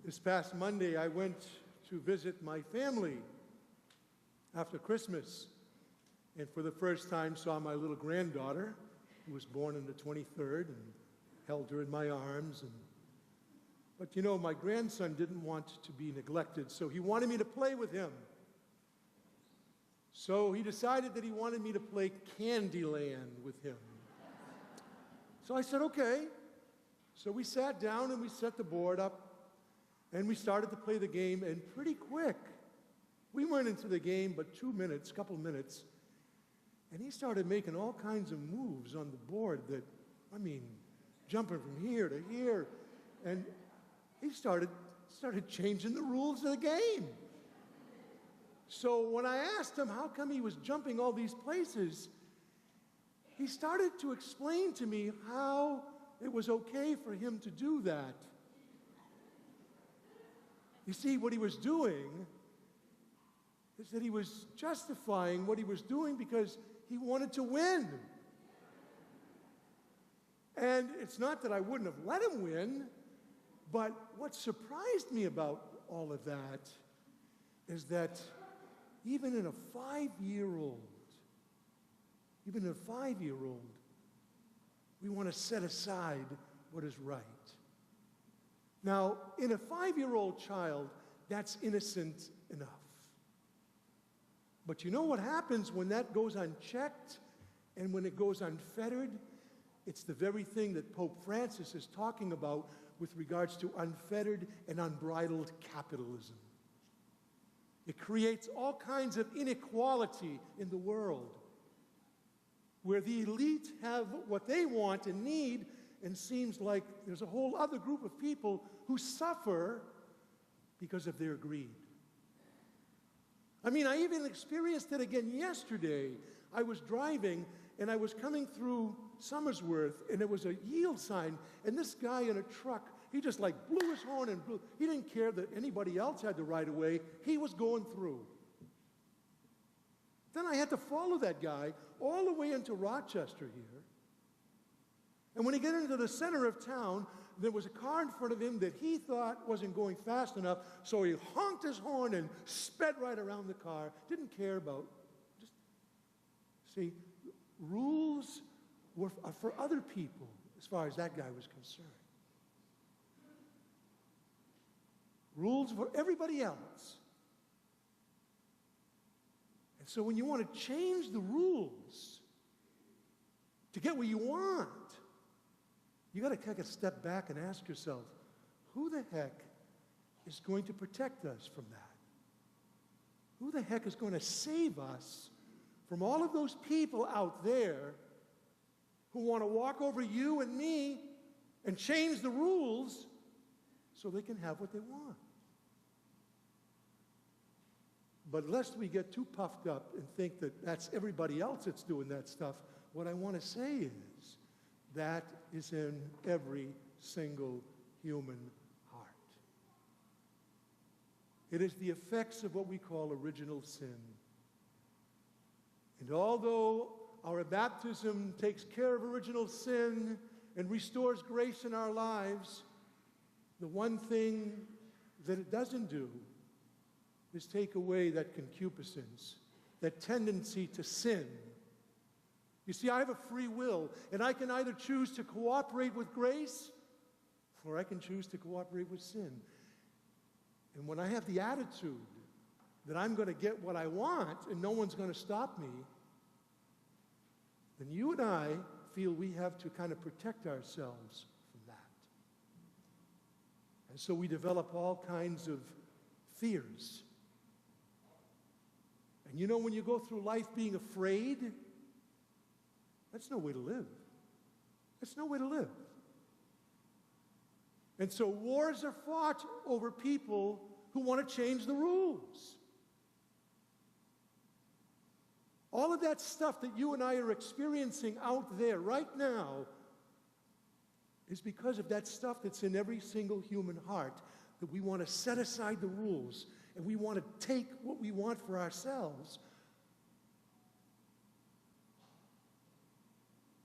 This past Monday, I went to visit my family after Christmas, and for the first time saw my little granddaughter, who was born on the 23rd, and held her in my arms. But you know, my grandson didn't want to be neglected, so he wanted me to play with him. So he decided that he wanted me to play Candyland with him. So I said, okay. So we sat down and we set the board up and we started to play the game, and pretty quick, we went into the game but 2 minutes, couple minutes, and he started making all kinds of moves on the board that, jumping from here to here, and he started changing the rules of the game. So when I asked him how come he was jumping all these places, he started to explain to me how it was okay for him to do that. You see, what he was doing is that he was justifying what he was doing because he wanted to win. And it's not that I wouldn't have let him win, but what surprised me about all of that is that even in a five-year-old, we want to set aside what is right. Now, in a 5-year-old child, that's innocent enough. But you know what happens when that goes unchecked and when it goes unfettered? It's the very thing that Pope Francis is talking about with regards to unfettered and unbridled capitalism. It creates all kinds of inequality in the world, where the elite have what they want and need, and seems like there's a whole other group of people who suffer because of their greed. I even experienced it again yesterday. I was driving and I was coming through Somersworth, and there was a yield sign, and this guy in a truck, he just blew his horn and blew. He didn't care that anybody else had the right of way. He was going through. Then I had to follow that guy all the way into Rochester here. And when he got into the center of town, there was a car in front of him that he thought wasn't going fast enough, so he honked his horn and sped right around the car. Didn't care about, see, rules are for other people as far as that guy was concerned. Rules for everybody else. And so when you want to change the rules to get what you want, you got to take a step back and ask yourself, who the heck is going to protect us from that? Who the heck is going to save us from all of those people out there who want to walk over you and me and change the rules so they can have what they want? But lest we get too puffed up and think that that's everybody else that's doing that stuff, what I want to say is that is in every single human heart. It is the effects of what we call original sin. And although our baptism takes care of original sin and restores grace in our lives, the one thing that it doesn't do is take away that concupiscence, that tendency to sin. You see, I have a free will, and I can either choose to cooperate with grace, or I can choose to cooperate with sin. And when I have the attitude that I'm going to get what I want and no one's going to stop me, then you and I feel we have to kind of protect ourselves from that. And so we develop all kinds of fears. And you know, when you go through life being afraid, that's no way to live. That's no way to live. And so wars are fought over people who want to change the rules. All of that stuff that you and I are experiencing out there right now is because of that stuff that's in every single human heart, that we want to set aside the rules and we want to take what we want for ourselves.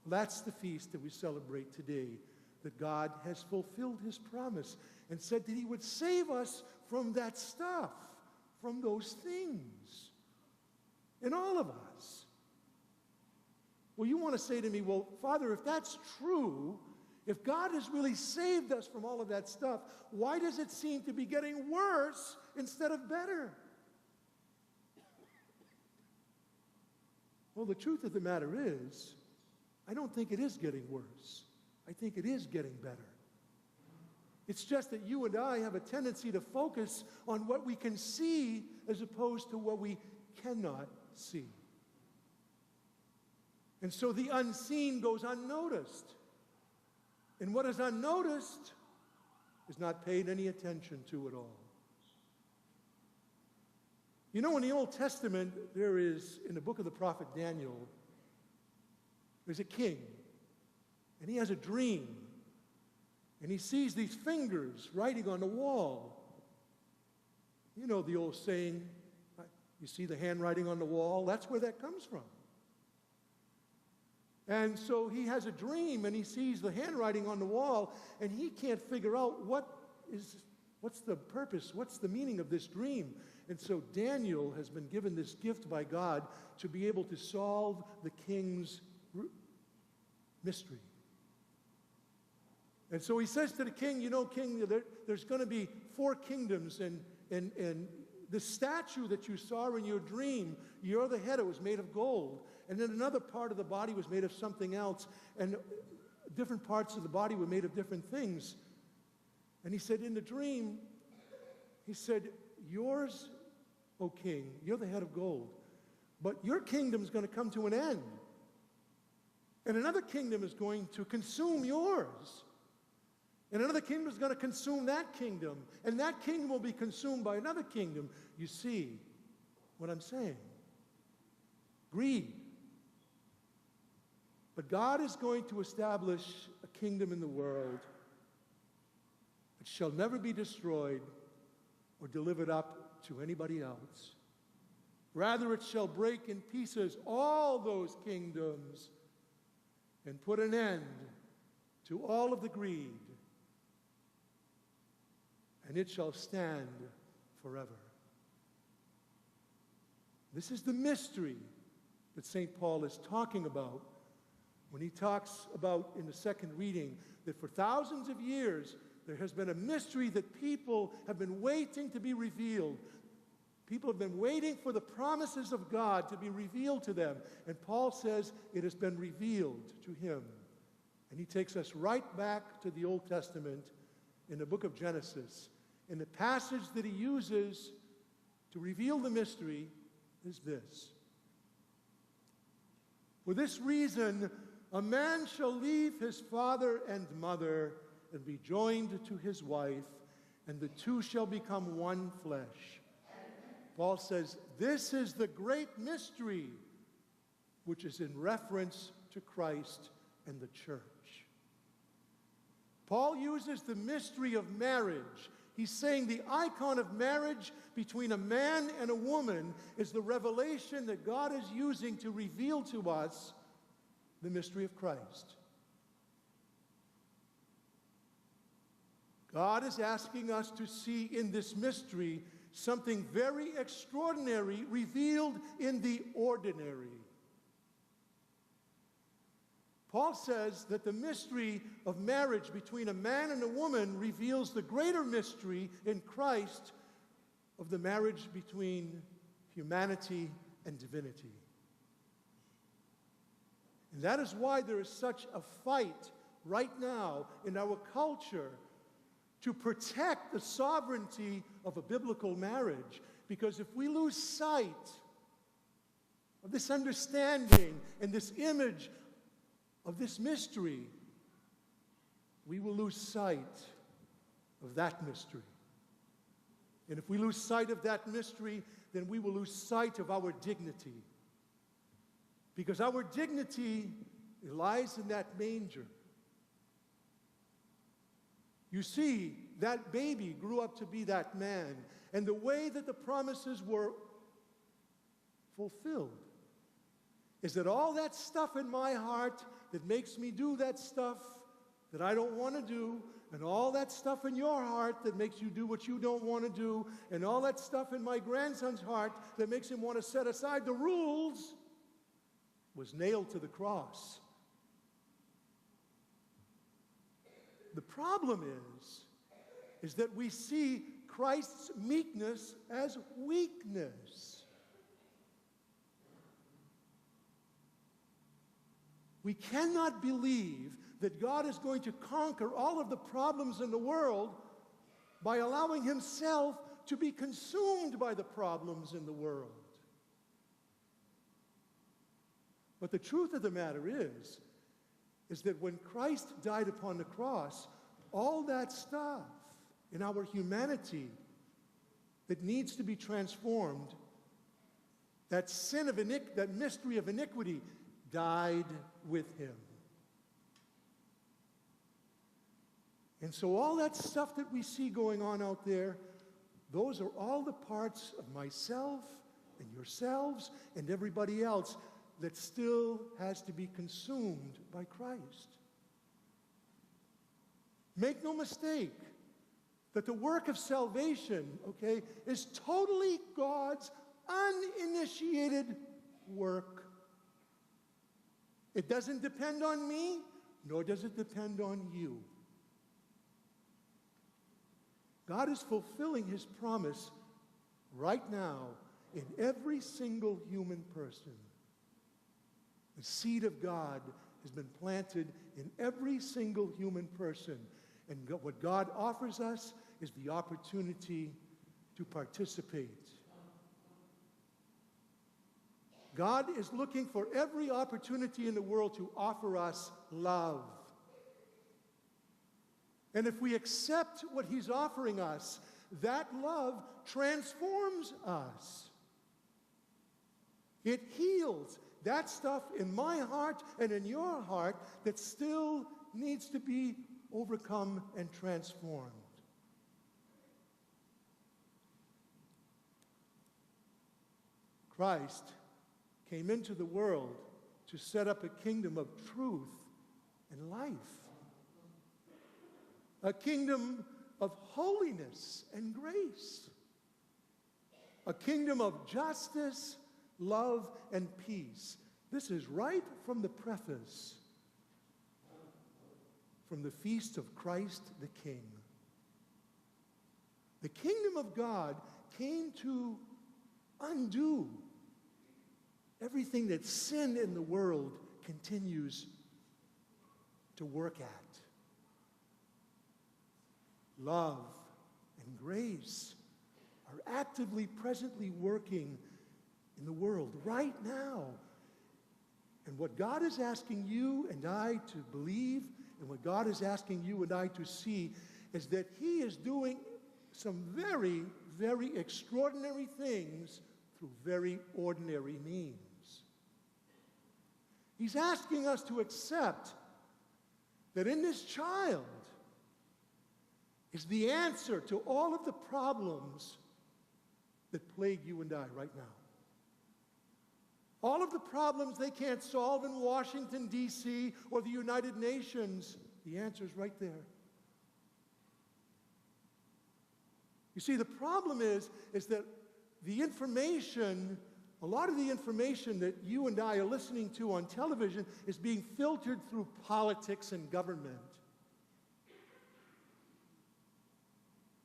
That's the feast that we celebrate today, that God has fulfilled his promise and said that he would save us from that stuff, from those things, in all of us. Well, you want to say to me, well, Father, if that's true, if God has really saved us from all of that stuff, why does it seem to be getting worse instead of better? Well, the truth of the matter is, I don't think it is getting worse. I think it is getting better. It's just that you and I have a tendency to focus on what we can see as opposed to what we cannot see. And so the unseen goes unnoticed. And what is unnoticed is not paid any attention to at all. You know, in the Old Testament, there is, in the book of the prophet Daniel, there's a king, and he has a dream, and he sees these fingers writing on the wall. You know the old saying, you see the handwriting on the wall? That's where that comes from. And so he has a dream, and he sees the handwriting on the wall, and he can't figure out what's the purpose, what's the meaning of this dream. And so Daniel has been given this gift by God to be able to solve the king's mystery. And so he says to the king, you know, king, there's going to be 4 kingdoms, and the statue that you saw in your dream, you're the head, it was made of gold. And then another part of the body was made of something else, and different parts of the body were made of different things. And he said, in the dream, he said, yours, O king, you're the head of gold, but your kingdom is going to come to an end. And another kingdom is going to consume yours. And another kingdom is going to consume that kingdom. And that kingdom will be consumed by another kingdom. You see what I'm saying? Greed. But God is going to establish a kingdom in the world that shall never be destroyed or delivered up to anybody else. Rather, it shall break in pieces all those kingdoms and put an end to all of the greed, and it shall stand forever. This is the mystery that St. Paul is talking about when he talks about in the second reading that for thousands of years there has been a mystery that people have been waiting to be revealed. People have been waiting for the promises of God to be revealed to them. And Paul says it has been revealed to him. And he takes us right back to the Old Testament in the book of Genesis. And the passage that he uses to reveal the mystery is this. For this reason, a man shall leave his father and mother and be joined to his wife, and the two shall become one flesh. Paul says, this is the great mystery, which is in reference to Christ and the church. Paul uses the mystery of marriage. He's saying the icon of marriage between a man and a woman is the revelation that God is using to reveal to us the mystery of Christ. God is asking us to see in this mystery something very extraordinary revealed in the ordinary. Paul says that the mystery of marriage between a man and a woman reveals the greater mystery in Christ of the marriage between humanity and divinity. And that is why there is such a fight right now in our culture to protect the sovereignty of a biblical marriage. Because if we lose sight of this understanding and this image of this mystery, we will lose sight of that mystery. And if we lose sight of that mystery, then we will lose sight of our dignity. Because our dignity lies in that manger. You see, that baby grew up to be that man. And the way that the promises were fulfilled is that all that stuff in my heart that makes me do that stuff that I don't want to do, and all that stuff in your heart that makes you do what you don't want to do, and all that stuff in my grandson's heart that makes him want to set aside the rules, was nailed to the cross. The problem is that we see Christ's meekness as weakness. We cannot believe that God is going to conquer all of the problems in the world by allowing himself to be consumed by the problems in the world. But the truth of the matter is that when Christ died upon the cross, all that stuff in our humanity that needs to be transformed, that sin of that mystery of iniquity, died with him. And so all that stuff that we see going on out there, those are all the parts of myself and yourselves and everybody else that still has to be consumed by Christ. Make no mistake that the work of salvation, okay, is totally God's uninitiated work. It doesn't depend on me, nor does it depend on you. God is fulfilling his promise right now in every single human person. The seed of God has been planted in every single human person. And what God offers us is the opportunity to participate. God is looking for every opportunity in the world to offer us love. And if we accept what he's offering us, that love transforms us. It heals that stuff in my heart and in your heart that still needs to be overcome and transformed. Christ came into the world to set up a kingdom of truth and life. A kingdom of holiness and grace. A kingdom of justice, love, and peace. This is right from the preface, from the feast of Christ the King. The kingdom of God came to undo everything that sin in the world continues to work at. Love and grace are actively, presently working in the world right now. And what God is asking you and I to believe, and what God is asking you and I to see, is that he is doing some very, very extraordinary things through very ordinary means. He's asking us to accept that in this child is the answer to all of the problems that plague you and I right now. All of the problems they can't solve in Washington, D.C. or the United Nations, the answer is right there. You see, the problem is that the information, a lot of the information that you and I are listening to on television is being filtered through politics and government.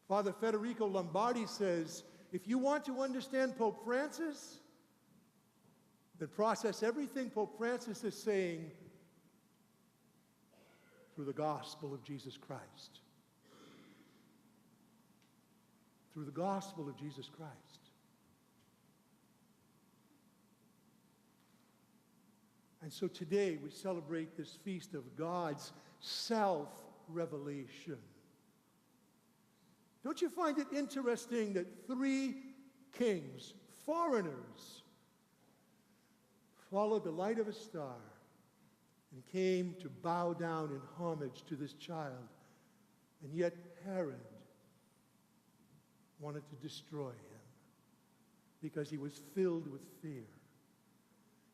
Father Federico Lombardi says, if you want to understand Pope Francis, then process everything Pope Francis is saying through the gospel of Jesus Christ. Through the gospel of Jesus Christ. And so today we celebrate this feast of God's self-revelation. Don't you find it interesting that 3 kings, foreigners, followed the light of a star and came to bow down in homage to this child, and yet Herod wanted to destroy him because he was filled with fear.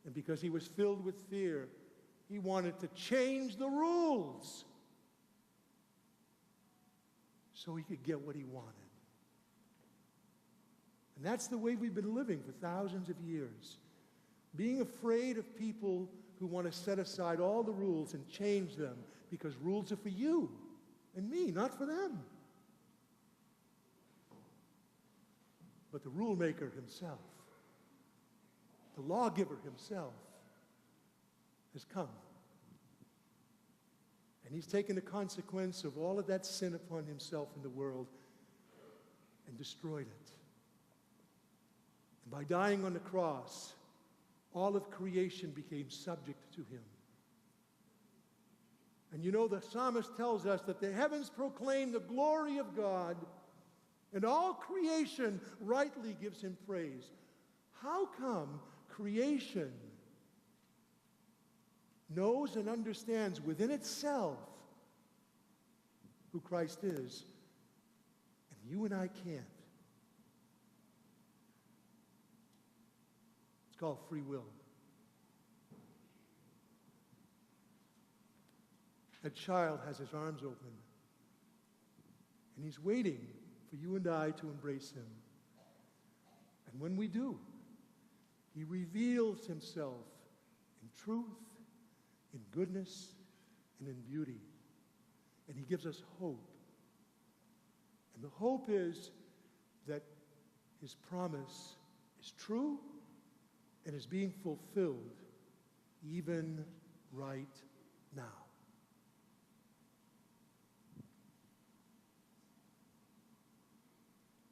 And because he was filled with fear, he wanted to change the rules so he could get what he wanted. And that's the way we've been living for thousands of years. Being afraid of people who want to set aside all the rules and change them because rules are for you and me, not for them. But the rule maker himself, the lawgiver himself, has come. And he's taken the consequence of all of that sin upon himself in the world and destroyed it. And by dying on the cross, all of creation became subject to him. And you know, the psalmist tells us that the heavens proclaim the glory of God, and all creation rightly gives him praise. How come creation knows and understands within itself who Christ is, and you and I can't? It's called free will. That child has his arms open, and he's waiting for you and I to embrace him. And when we do, he reveals himself in truth, in goodness, and in beauty. And he gives us hope. And the hope is that his promise is true and is being fulfilled even right now.